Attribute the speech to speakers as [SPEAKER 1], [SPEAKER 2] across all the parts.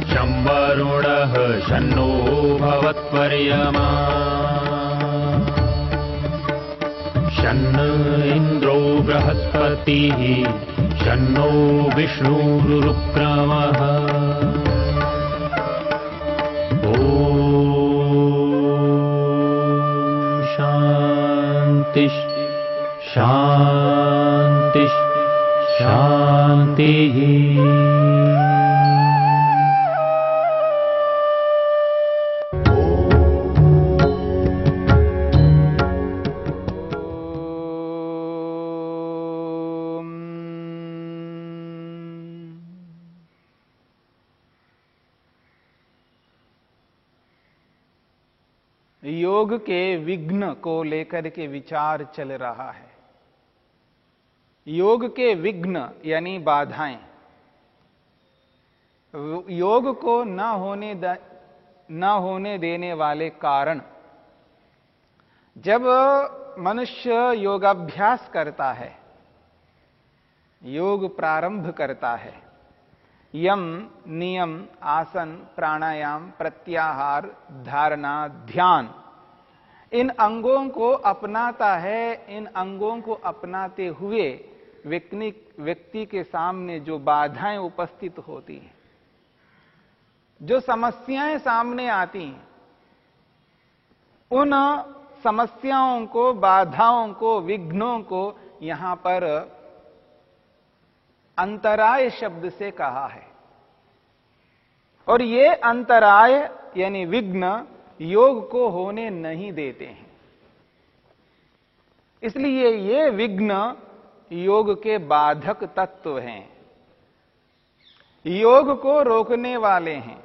[SPEAKER 1] शं वरुणः शन्नो भवत्वर्यमा शन्न इन्द्रो बृहस्पतिः शन्नो विष्णुरुक्रमः ॐ शान्ति शान्ति शान्तिः।
[SPEAKER 2] योग के विघ्न को लेकर के विचार चल रहा है। योग के विघ्न यानी बाधाएं, योग को न होने देने वाले कारण। जब मनुष्य योगाभ्यास करता है, योग प्रारंभ करता है, यम नियम आसन प्राणायाम प्रत्याहार धारणा ध्यान इन अंगों को अपनाता है, इन अंगों को अपनाते हुए व्यक्ति के सामने जो बाधाएं उपस्थित होती हैं, जो समस्याएं सामने आती हैं, उन समस्याओं को, बाधाओं को, विघ्नों को यहां पर अंतराय शब्द से कहा है। और ये अंतराय यानी विघ्न योग को होने नहीं देते हैं। इसलिए ये विघ्न योग के बाधक तत्व हैं, योग को रोकने वाले हैं।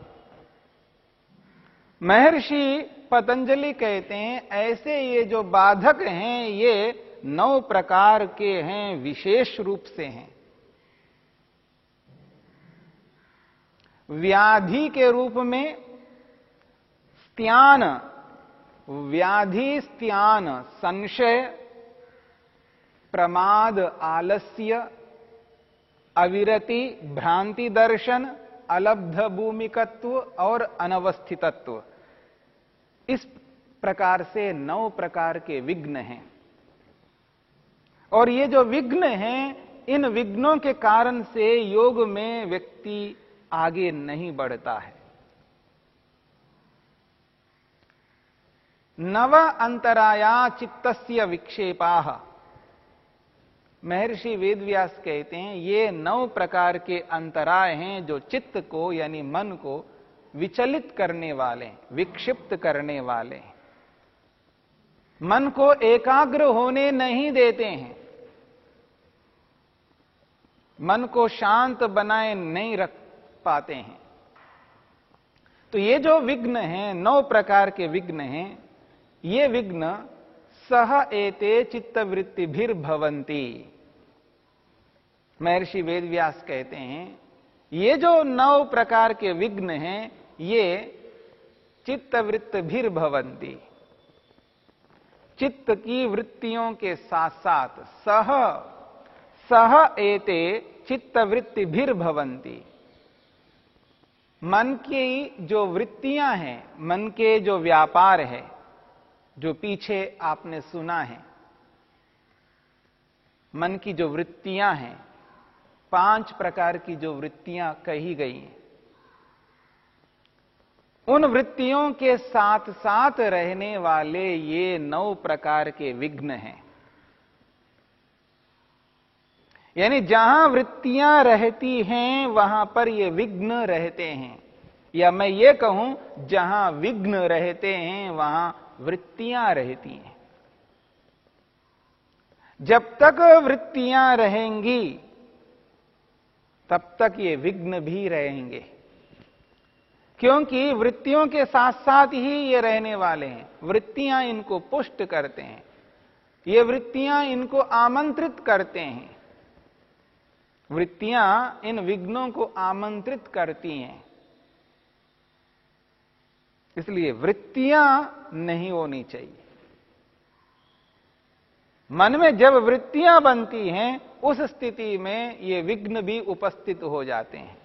[SPEAKER 2] महर्षि पतंजलि कहते हैं ऐसे ये जो बाधक हैं ये 9 प्रकार के हैं, विशेष रूप से हैं। व्याधि के रूप में स्त्यान, व्याधि स्त्यान, संशय, प्रमाद, आलस्य, अविरति, भ्रांति दर्शन, अलब्ध भूमिकत्व और अनवस्थितत्व, इस प्रकार से 9 प्रकार के विघ्न हैं। और ये जो विघ्न हैं, इन विघ्नों के कारण से योग में व्यक्ति आगे नहीं बढ़ता है। नव अंतराया चित्तस्य विक्षेपाः, महर्षि वेदव्यास कहते हैं ये 9 प्रकार के अंतराय हैं जो चित्त को यानी मन को विचलित करने वाले, विक्षिप्त करने वाले, मन को एकाग्र होने नहीं देते हैं, मन को शांत बनाए नहीं रख पाते हैं। तो ये जो विघ्न हैं, 9 प्रकार के विघ्न हैं, ये विघ्न सह एते चित्तवृत्तिभिर्भवन्ति। महर्षि वेदव्यास कहते हैं ये जो 9 प्रकार के विघ्न हैं ये चित्तवृत्तिभिर्भवन्ति, चित्त की वृत्तियों के साथ साथ सह एते चित्तवृत्तिभिर्भवन्ति, मन की जो वृत्तियां हैं, मन के जो व्यापार है, जो पीछे आपने सुना है, मन की जो वृत्तियां हैं, 5 प्रकार की जो वृत्तियां कही गई हैं, उन वृत्तियों के साथ साथ रहने वाले ये 9 प्रकार के विघ्न हैं। यानी जहां वृत्तियां रहती हैं वहां पर ये विघ्न रहते हैं, या मैं ये कहूं जहां विघ्न रहते हैं वहां वृत्तियां रहती हैं। जब तक वृत्तियां रहेंगी तब तक ये विघ्न भी रहेंगे, क्योंकि वृत्तियों के साथ साथ ही ये रहने वाले हैं। वृत्तियां इनको पुष्ट करते हैं, ये वृत्तियां इनको आमंत्रित करते हैं, वृत्तियां इन विघ्नों को आमंत्रित करती हैं। इसलिए वृत्तियां नहीं होनी चाहिए। मन में जब वृत्तियां बनती हैं उस स्थिति में ये विघ्न भी उपस्थित हो जाते हैं।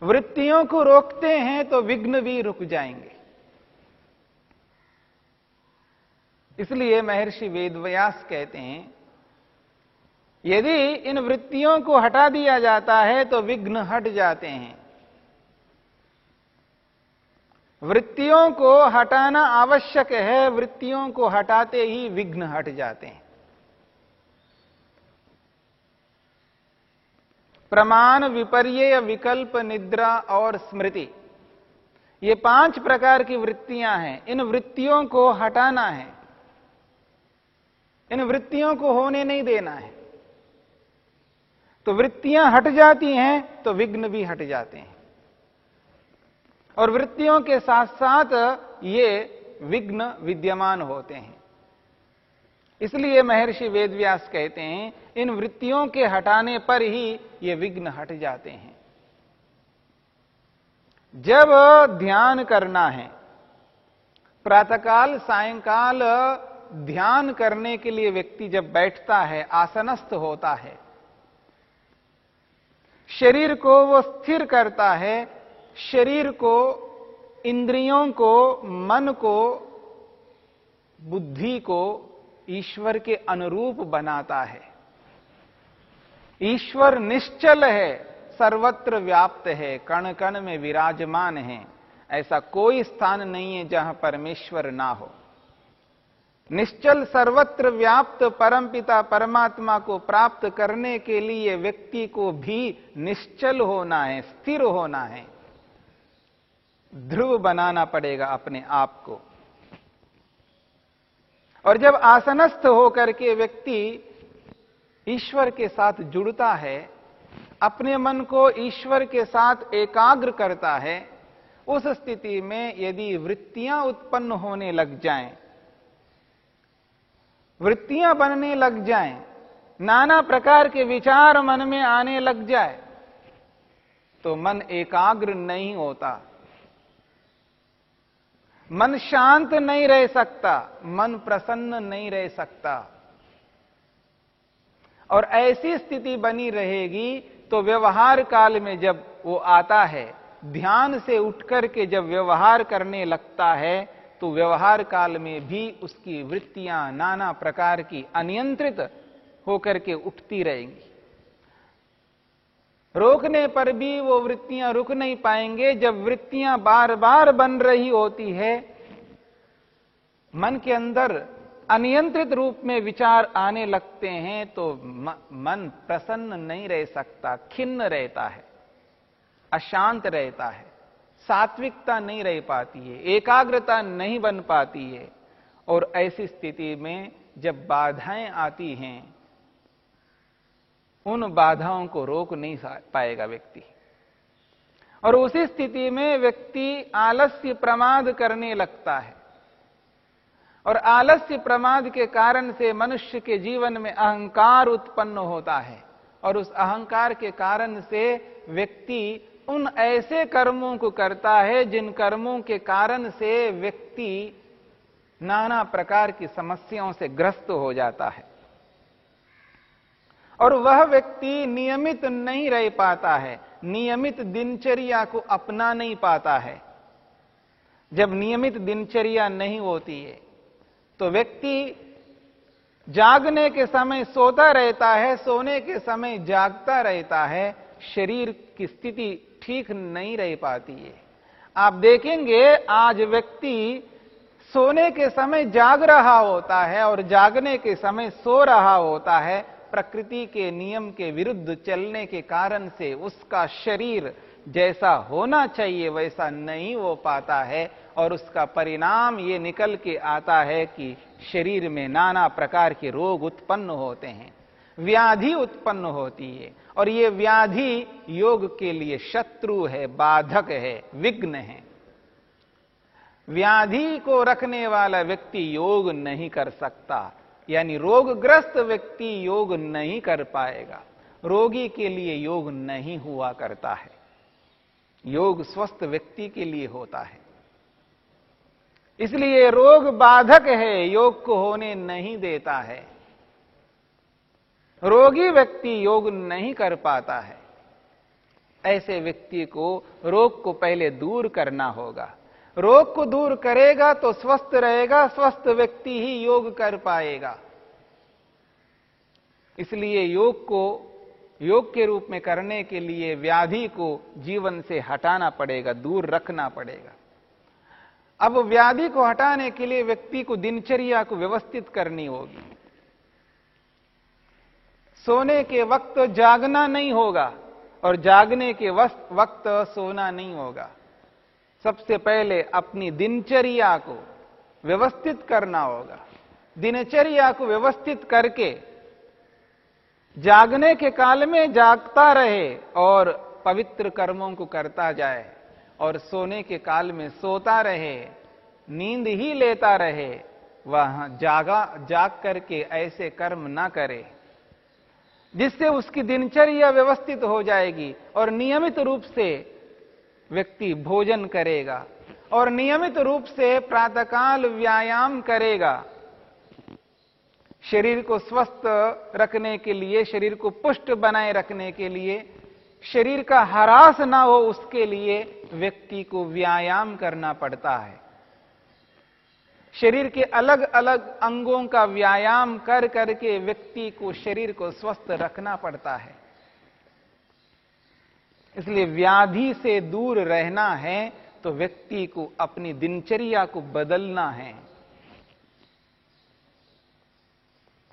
[SPEAKER 2] वृत्तियों को रोकते हैं तो विघ्न भी रुक जाएंगे। इसलिए महर्षि वेदव्यास कहते हैं, यदि इन वृत्तियों को हटा दिया जाता है तो विघ्न हट जाते हैं। वृत्तियों को हटाना आवश्यक है, वृत्तियों को हटाते ही विघ्न हट जाते हैं। प्रमाण, विपर्यय, विकल्प, निद्रा और स्मृति, ये 5 प्रकार की वृत्तियां हैं। इन वृत्तियों को हटाना है, इन वृत्तियों को होने नहीं देना है। तो वृत्तियां हट जाती हैं तो विघ्न भी हट जाते हैं, और वृत्तियों के साथ साथ ये विघ्न विद्यमान होते हैं। इसलिए महर्षि वेदव्यास कहते हैं, इन वृत्तियों के हटाने पर ही ये विघ्न हट जाते हैं। जब ध्यान करना है, प्रातःकाल सायंकाल ध्यान करने के लिए व्यक्ति जब बैठता है, आसनस्थ होता है, शरीर को वो स्थिर करता है, शरीर को, इंद्रियों को, मन को, बुद्धि को ईश्वर के अनुरूप बनाता है। ईश्वर निश्चल है, सर्वत्र व्याप्त है, कण कण में विराजमान है। ऐसा कोई स्थान नहीं है जहां परमेश्वर ना हो। निश्चल सर्वत्र व्याप्त परमपिता परमात्मा को प्राप्त करने के लिए व्यक्ति को भी निश्चल होना है, स्थिर होना है, ध्रुव बनाना पड़ेगा अपने आप को। और जब आसनस्थ होकर के व्यक्ति ईश्वर के साथ जुड़ता है, अपने मन को ईश्वर के साथ एकाग्र करता है, उस स्थिति में यदि वृत्तियां उत्पन्न होने लग जाएं, वृत्तियां बनने लग जाएं, नाना प्रकार के विचार मन में आने लग जाए, तो मन एकाग्र नहीं होता, मन शांत नहीं रह सकता, मन प्रसन्न नहीं रह सकता। और ऐसी स्थिति बनी रहेगी तो व्यवहार काल में जब वो आता है, ध्यान से उठकर के जब व्यवहार करने लगता है, तो व्यवहार काल में भी उसकी वृत्तियां नाना प्रकार की अनियंत्रित होकर के उठती रहेंगी। रोकने पर भी वो वृत्तियां रुक नहीं पाएंगे। जब वृत्तियां बार बार बन रही होती है, मन के अंदर अनियंत्रित रूप में विचार आने लगते हैं, तो मन प्रसन्न नहीं रह सकता, खिन्न रहता है, अशांत रहता है, सात्विकता नहीं रह पाती है, एकाग्रता नहीं बन पाती है। और ऐसी स्थिति में जब बाधाएं आती हैं, उन बाधाओं को रोक नहीं पाएगा व्यक्ति, और उसी स्थिति में व्यक्ति आलस्य प्रमाद करने लगता है। और आलस्य प्रमाद के कारण से मनुष्य के जीवन में अहंकार उत्पन्न होता है, और उस अहंकार के कारण से व्यक्ति उन ऐसे कर्मों को करता है जिन कर्मों के कारण से व्यक्ति नाना प्रकार की समस्याओं से ग्रस्त हो जाता है, और वह व्यक्ति नियमित नहीं रह पाता है, नियमित दिनचर्या को अपना नहीं पाता है। जब नियमित दिनचर्या नहीं होती है तो व्यक्ति जागने के समय सोता रहता है, सोने के समय जागता रहता है, शरीर की स्थिति ठीक नहीं रह पाती है। आप देखेंगे आज व्यक्ति सोने के समय जाग रहा होता है और जागने के समय सो रहा होता है। प्रकृति के नियम के विरुद्ध चलने के कारण से उसका शरीर जैसा होना चाहिए वैसा नहीं हो पाता है, और उसका परिणाम ये निकल के आता है कि शरीर में नाना प्रकार के रोग उत्पन्न होते हैं, व्याधि उत्पन्न होती है, और ये व्याधि योग के लिए शत्रु है, बाधक है, विघ्न है। व्याधि को रखने वाला व्यक्ति योग नहीं कर सकता, यानी रोगग्रस्त व्यक्ति योग नहीं कर पाएगा। रोगी के लिए योग नहीं हुआ करता है, योग स्वस्थ व्यक्ति के लिए होता है। इसलिए रोग बाधक है, योग को होने नहीं देता है। रोगी व्यक्ति योग नहीं कर पाता है। ऐसे व्यक्ति को रोग को पहले दूर करना होगा। रोग को दूर करेगा तो स्वस्थ रहेगा, स्वस्थ व्यक्ति ही योग कर पाएगा। इसलिए योग को योग के रूप में करने के लिए व्याधि को जीवन से हटाना पड़ेगा, दूर रखना पड़ेगा। अब व्याधि को हटाने के लिए व्यक्ति को दिनचर्या को व्यवस्थित करनी होगी। सोने के वक्त जागना नहीं होगा और जागने के वक्त सोना नहीं होगा। सबसे पहले अपनी दिनचर्या को व्यवस्थित करना होगा। दिनचर्या को व्यवस्थित करके जागने के काल में जागता रहे और पवित्र कर्मों को करता जाए, और सोने के काल में सोता रहे, नींद ही लेता रहे। वह जाग करके ऐसे कर्म ना करे जिससे उसकी दिनचर्या व्यवस्थित हो जाएगी, और नियमित रूप से व्यक्ति भोजन करेगा और नियमित रूप से प्रातःकाल व्यायाम करेगा। शरीर को स्वस्थ रखने के लिए, शरीर को पुष्ट बनाए रखने के लिए, शरीर का ह्रास ना हो उसके लिए व्यक्ति को व्यायाम करना पड़ता है। शरीर के अलग अलग अंगों का व्यायाम कर करके व्यक्ति को शरीर को स्वस्थ रखना पड़ता है। इसलिए व्याधि से दूर रहना है तो व्यक्ति को अपनी दिनचर्या को बदलना है।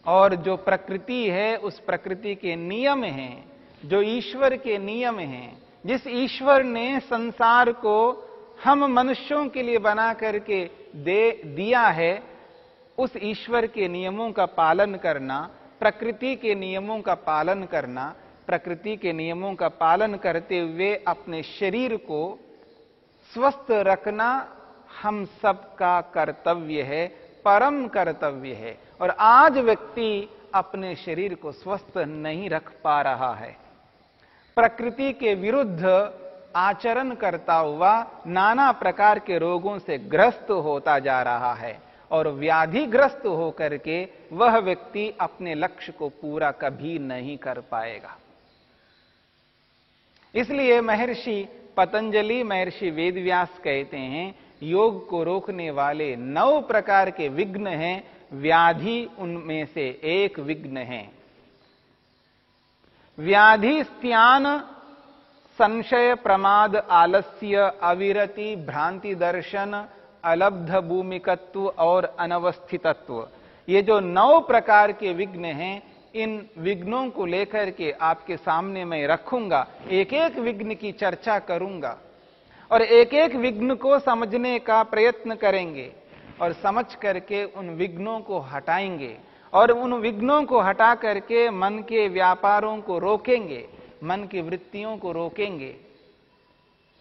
[SPEAKER 2] और जो प्रकृति है उस प्रकृति के नियम हैं, जो ईश्वर के नियम हैं, जिस ईश्वर ने संसार को हम मनुष्यों के लिए बना करके दिया है, उस ईश्वर के नियमों का पालन करना, प्रकृति के नियमों का पालन करना, प्रकृति के नियमों का पालन करते हुए अपने शरीर को स्वस्थ रखना हम सबका कर्तव्य है, परम कर्तव्य है। और आज व्यक्ति अपने शरीर को स्वस्थ नहीं रख पा रहा है, प्रकृति के विरुद्ध आचरण करता हुआ नाना प्रकार के रोगों से ग्रस्त होता जा रहा है, और व्याधिग्रस्त होकर के वह व्यक्ति अपने लक्ष्य को पूरा कभी नहीं कर पाएगा। इसलिए महर्षि पतंजलि, महर्षि वेदव्यास कहते हैं, योग को रोकने वाले 9 प्रकार के विघ्न हैं, व्याधि उनमें से एक विघ्न है। व्याधि स्त्यान, संशय, प्रमाद, आलस्य, अविरति, भ्रांति दर्शन, अलब्ध भूमिकत्व और अनवस्थितत्व। ये जो 9 प्रकार के विघ्न हैं, इन विघ्नों को लेकर के आपके सामने मैं रखूंगा, एक एक विघ्न की चर्चा करूंगा और एक एक विघ्न को समझने का प्रयत्न करेंगे और समझ करके उन विघ्नों को हटाएंगे और उन विघ्नों को हटा करके मन के व्यापारों को रोकेंगे, मन की वृत्तियों को रोकेंगे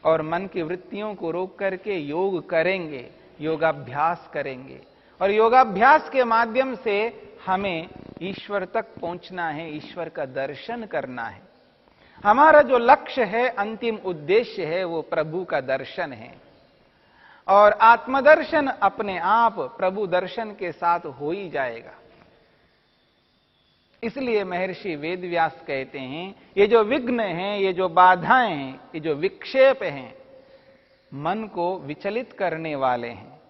[SPEAKER 2] और मन की वृत्तियों को रोक करके योग करेंगे, योगाभ्यास करेंगे। और योगाभ्यास के माध्यम से हमें ईश्वर तक पहुंचना है, ईश्वर का दर्शन करना है। हमारा जो लक्ष्य है, अंतिम उद्देश्य है, वो प्रभु का दर्शन है। और आत्मदर्शन अपने आप प्रभु दर्शन के साथ हो ही जाएगा। इसलिए महर्षि वेदव्यास कहते हैं, ये जो विघ्न हैं, ये जो बाधाएं हैं, ये जो विक्षेप हैं, मन को विचलित करने वाले हैं।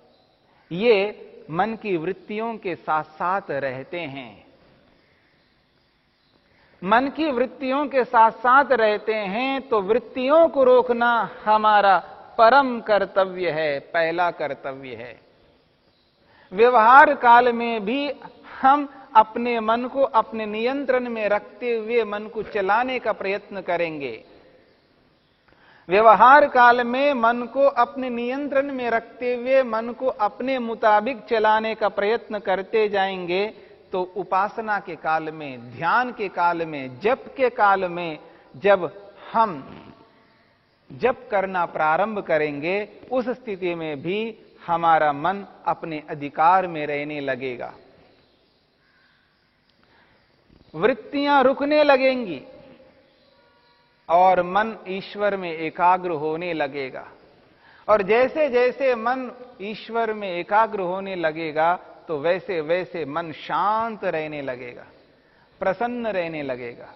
[SPEAKER 2] ये मन की वृत्तियों के साथ साथ रहते हैं, मन की वृत्तियों के साथ साथ रहते हैं। तो वृत्तियों को रोकना हमारा परम कर्तव्य है, पहला कर्तव्य है। व्यवहार काल में भी हम अपने मन को अपने नियंत्रण में रखते हुए मन को चलाने का प्रयत्न करेंगे। व्यवहार काल में मन को अपने नियंत्रण में रखते हुए मन को अपने मुताबिक चलाने का प्रयत्न करते जाएंगे, तो उपासना के काल में, ध्यान के काल में, जप के काल में जब हम जप करना प्रारंभ करेंगे, उस स्थिति में भी हमारा मन अपने अधिकार में रहने लगेगा, वृत्तियां रुकने लगेंगी और मन ईश्वर में एकाग्र होने लगेगा। और जैसे जैसे मन ईश्वर में एकाग्र होने लगेगा, तो वैसे वैसे मन शांत रहने लगेगा, प्रसन्न रहने लगेगा,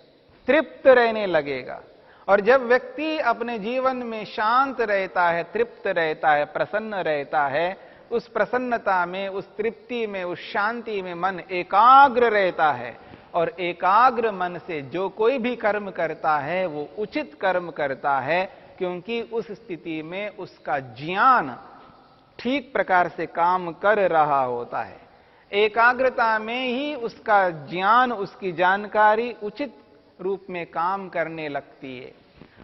[SPEAKER 2] तृप्त रहने लगेगा। और जब व्यक्ति अपने जीवन में शांत रहता है, तृप्त रहता है, प्रसन्न रहता है, उस प्रसन्नता में, उस तृप्ति में, उस शांति में मन एकाग्र रहता है, और एकाग्र मन से जो कोई भी कर्म करता है वो उचित कर्म करता है, क्योंकि उस स्थिति में उसका ज्ञान ठीक प्रकार से काम कर रहा होता है। एकाग्रता में ही उसका ज्ञान, उसकी जानकारी उचित रूप में काम करने लगती है,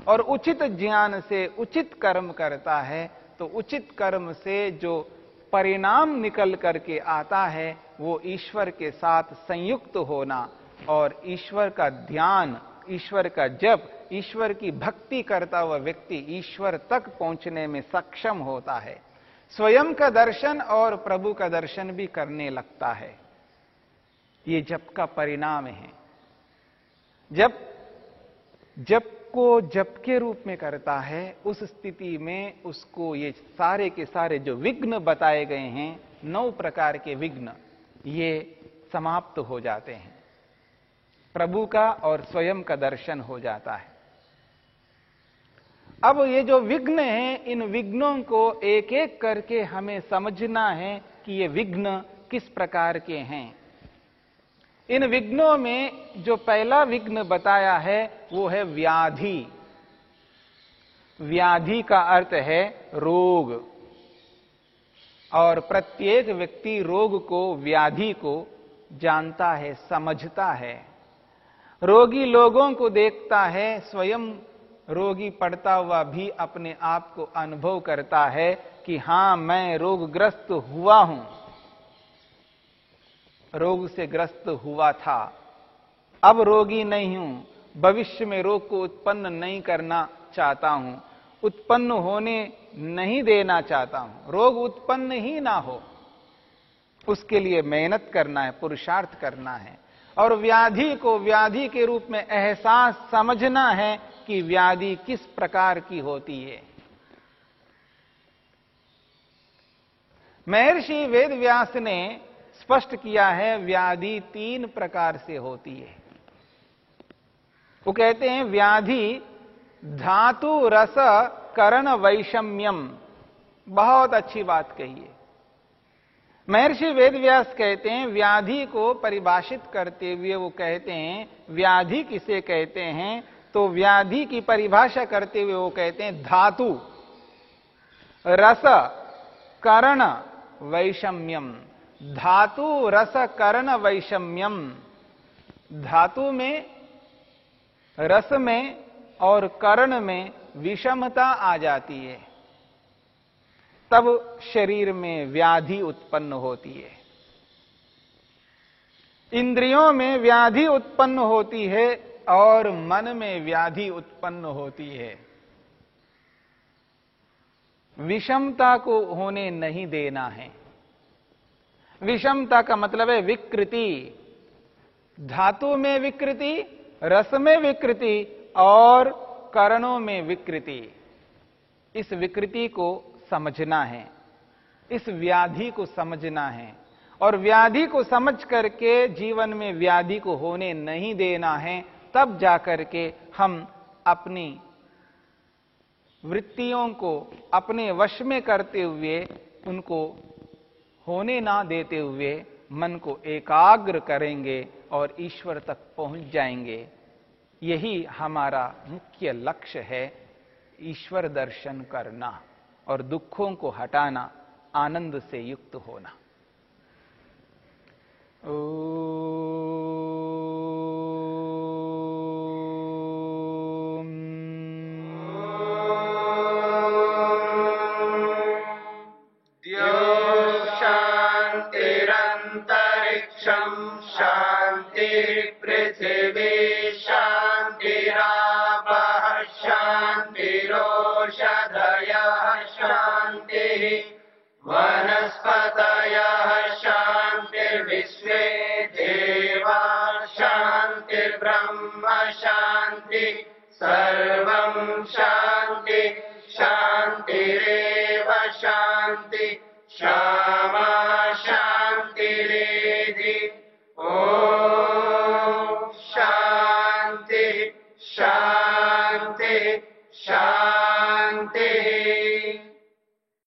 [SPEAKER 2] और उचित ज्ञान से उचित कर्म करता है, तो उचित कर्म से जो परिणाम निकल करके आता है वो ईश्वर के साथ संयुक्त होना और ईश्वर का ध्यान, ईश्वर का जप, ईश्वर की भक्ति करता हुआ व्यक्ति ईश्वर तक पहुंचने में सक्षम होता है। स्वयं का दर्शन और प्रभु का दर्शन भी करने लगता है। ये जप का परिणाम है। जप को जप के रूप में करता है, उस स्थिति में उसको ये सारे के सारे जो विघ्न बताए गए हैं, 9 प्रकार के विघ्न, ये समाप्त हो जाते हैं। प्रभु का और स्वयं का दर्शन हो जाता है। अब ये जो विघ्न हैं, इन विघ्नों को एक एक करके हमें समझना है कि ये विघ्न किस प्रकार के हैं। इन विघ्नों में जो पहला विघ्न बताया है वो है व्याधि। व्याधि का अर्थ है रोग, और प्रत्येक व्यक्ति रोग को, व्याधि को जानता है, समझता है। रोगी लोगों को देखता है, स्वयं रोगी पड़ता हुआ भी अपने आप को अनुभव करता है कि हां, मैं रोगग्रस्त हुआ हूं, रोग से ग्रस्त हुआ था, अब रोगी नहीं हूं, भविष्य में रोग को उत्पन्न नहीं करना चाहता हूं, उत्पन्न होने नहीं देना चाहता हूं, रोग उत्पन्न ही ना हो, उसके लिए मेहनत करना है, पुरुषार्थ करना है। और व्याधि को व्याधि के रूप में एहसास समझना है कि व्याधि किस प्रकार की होती है। महर्षि वेदव्यास ने स्पष्ट किया है, व्याधि 3 प्रकार से होती है। वो कहते हैं व्याधि धातु रस करण वैषम्यम। बहुत अच्छी बात कही है। महर्षि वेदव्यास कहते हैं, व्याधि को परिभाषित करते हुए वो कहते हैं, व्याधि किसे कहते हैं, तो व्याधि की परिभाषा करते हुए वो कहते हैं धातु रस करण वैषम्यम। धातु रस करण वैषम्यम। धातु में, रस में और कर्ण में विषमता आ जाती है, तब शरीर में व्याधि उत्पन्न होती है। इंद्रियों में व्याधि उत्पन्न होती है और मन में व्याधि उत्पन्न होती है। विषमता को होने नहीं देना है। विषमता का मतलब है विकृति। धातु में विकृति, रस में विकृति और कर्णों में विकृति। इस विकृति को समझना है, इस व्याधि को समझना है, और व्याधि को समझ करके जीवन में व्याधि को होने नहीं देना है। तब जाकर के हम अपनी वृत्तियों को अपने वश में करते हुए, उनको होने ना देते हुए मन को एकाग्र करेंगे और ईश्वर तक पहुंच जाएंगे। यही हमारा मुख्य लक्ष्य है, ईश्वर दर्शन करना और दुखों को हटाना, आनंद से युक्त होना।
[SPEAKER 3] शांतिरंतरिक्षं शांतिर्पृथिवी शांतिरापः शांतिरोषधयः शांतिः वनस्पतयः शांतिर्विश्वे देवाः शांतिर्ब्रह्म शांति सर्वं शांति शांतिरेव शांति क्षमा शांतिरेधि। ओम शांति शांति शान्तिः